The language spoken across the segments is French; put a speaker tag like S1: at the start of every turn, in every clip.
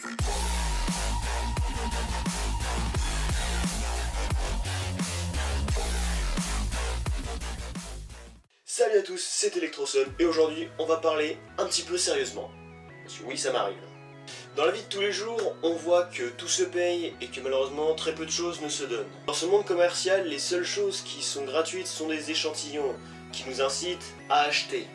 S1: Salut à tous, c'est Electroson et aujourd'hui on va parler un petit peu sérieusement. Parce que oui, ça m'arrive. Dans la vie de tous les jours, on voit que tout se paye et que malheureusement très peu de choses ne se donnent. Dans ce monde commercial, les seules choses qui sont gratuites sont des échantillons qui nous incitent à acheter.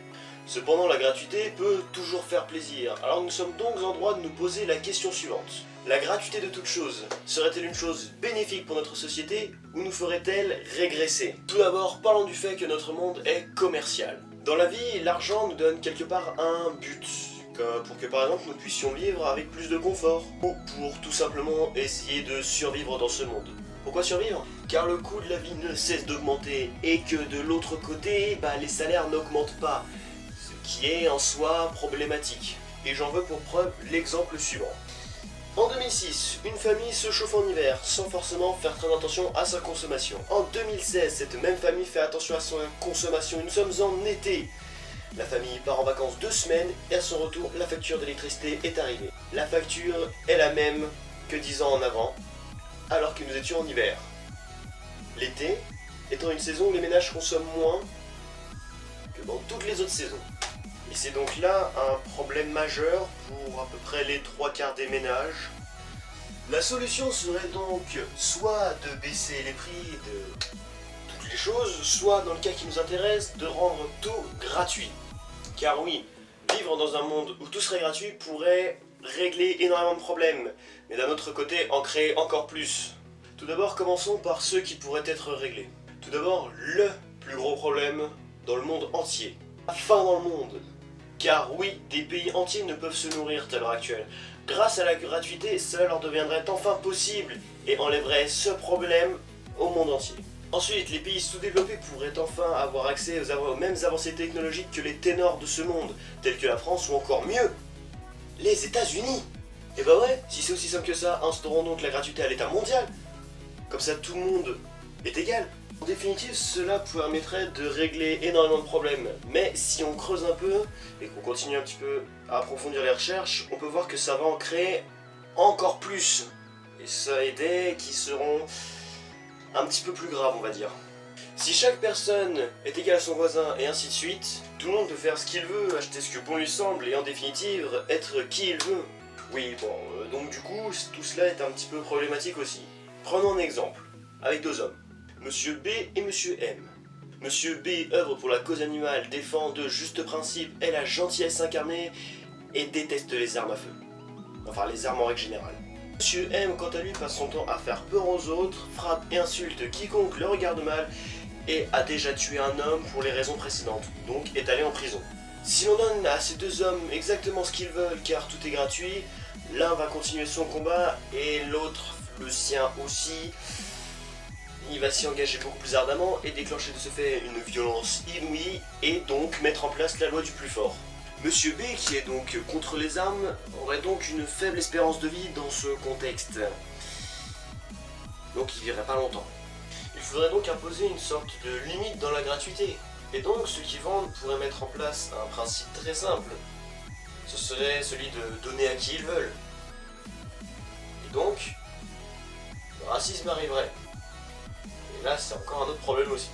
S1: Cependant, la gratuité peut toujours faire plaisir, alors nous sommes donc en droit de nous poser la question suivante. La gratuité de toute chose serait-elle une chose bénéfique pour notre société ou nous ferait-elle régresser? Tout d'abord, parlons du fait que notre monde est commercial. Dans la vie, l'argent nous donne quelque part un but, pour que par exemple nous puissions vivre avec plus de confort, ou pour tout simplement essayer de survivre dans ce monde. Pourquoi survivre? Car le coût de la vie ne cesse d'augmenter et que de l'autre côté, les salaires n'augmentent pas, ce qui est en soi problématique. Et j'en veux pour preuve l'exemple suivant. En 2006, une famille se chauffe en hiver sans forcément faire très attention à sa consommation. En 2016, cette même famille fait attention à sa consommation. Nous sommes en été. La famille part en vacances 2 semaines et à son retour, la facture d'électricité est arrivée. La facture est la même que 10 ans en avant, alors que nous étions en hiver. L'été étant une saison où les ménages consomment moins que dans toutes les autres saisons. Et c'est donc là un problème majeur pour à peu près les 3/4 des ménages. La solution serait donc soit de baisser les prix de toutes les choses, soit dans le cas qui nous intéresse, de rendre tout gratuit. Car oui, vivre dans un monde où tout serait gratuit pourrait régler énormément de problèmes, mais d'un autre côté en créer encore plus. Tout d'abord, commençons par ceux qui pourraient être réglés. Tout d'abord, le plus gros problème dans le monde entier. La faim dans le monde. Car oui, des pays entiers ne peuvent se nourrir à l'heure actuelle. Grâce à la gratuité, cela leur deviendrait enfin possible et enlèverait ce problème au monde entier. Ensuite, les pays sous-développés pourraient enfin avoir accès aux mêmes avancées technologiques que les ténors de ce monde, tels que la France ou encore mieux, les États-Unis. Et bah ouais, si c'est aussi simple que ça, instaurons donc la gratuité à l'état mondial. Comme ça tout le monde est égal. En définitive, cela permettrait de régler énormément de problèmes, mais si on creuse un peu et qu'on continue un petit peu à approfondir les recherches, on peut voir que ça va en créer encore plus. Et ça a des qui seront un petit peu plus graves, on va dire. Si chaque personne est égale à son voisin et ainsi de suite, tout le monde peut faire ce qu'il veut, acheter ce que bon lui semble et en définitive être qui il veut. Oui, bon, donc du coup, tout cela est un petit peu problématique aussi. Prenons un exemple, avec 2 hommes. Monsieur B et Monsieur M. Monsieur B œuvre pour la cause animale, défend de justes principes, est la gentillesse incarnée et déteste les armes à feu. Enfin, les armes en règle générale. Monsieur M, quant à lui, passe son temps à faire peur aux autres, frappe et insulte quiconque le regarde mal et a déjà tué un homme pour les raisons précédentes, donc est allé en prison. Si l'on donne à ces 2 hommes exactement ce qu'ils veulent car tout est gratuit, l'un va continuer son combat et l'autre le sien aussi. Il va s'y engager beaucoup plus ardemment et déclencher de ce fait une violence inouïe et donc mettre en place la loi du plus fort. Monsieur B, qui est donc contre les armes, aurait donc une faible espérance de vie dans ce contexte. Donc il vivrait pas longtemps. Il faudrait donc imposer une sorte de limite dans la gratuité. Et donc ceux qui vendent pourraient mettre en place un principe très simple. Ce serait celui de donner à qui ils veulent. Et donc, le racisme arriverait. Et là, c'est encore un autre problème aussi.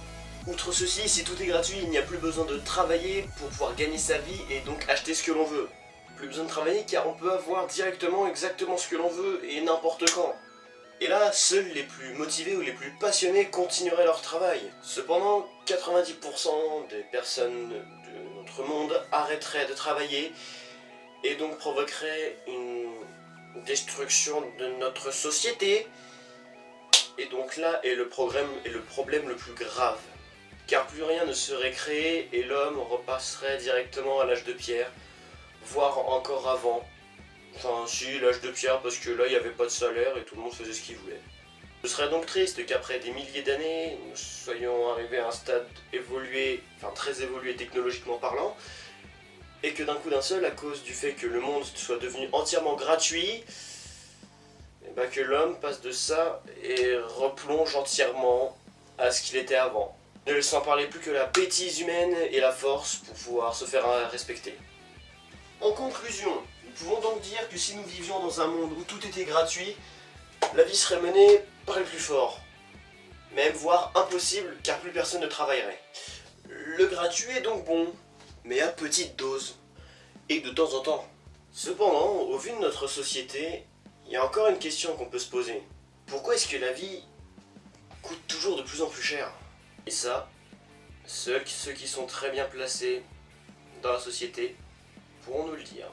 S1: Outre ceci, si tout est gratuit, il n'y a plus besoin de travailler pour pouvoir gagner sa vie et donc acheter ce que l'on veut. Plus besoin de travailler car on peut avoir directement exactement ce que l'on veut et n'importe quand. Et là, seuls les plus motivés ou les plus passionnés continueraient leur travail. Cependant, 90% des personnes de notre monde arrêteraient de travailler et donc provoqueraient une destruction de notre société. Et donc là est le problème le plus grave. Car plus rien ne serait créé et l'homme repasserait directement à l'âge de pierre, voire encore avant. Enfin si, l'âge de pierre parce que là il n'y avait pas de salaire et tout le monde faisait ce qu'il voulait. Ce serait donc triste qu'après des milliers d'années, nous soyons arrivés à un stade évolué, enfin très évolué technologiquement parlant, et que d'un coup d'un seul, à cause du fait que le monde soit devenu entièrement gratuit, que l'homme passe de ça et replonge entièrement à ce qu'il était avant, ne laissant parler plus que la bêtise humaine et la force pour pouvoir se faire respecter. En conclusion, pouvons donc dire que si nous vivions dans un monde où tout était gratuit, la vie serait menée par les plus forts. Même voire impossible car plus personne ne travaillerait. Le gratuit est donc bon, mais à petite dose. Et de temps en temps. Cependant, au vu de notre société, il y a encore une question qu'on peut se poser. Pourquoi est-ce que la vie coûte toujours de plus en plus cher? Et ça, seuls ceux qui sont très bien placés dans la société pourront nous le dire.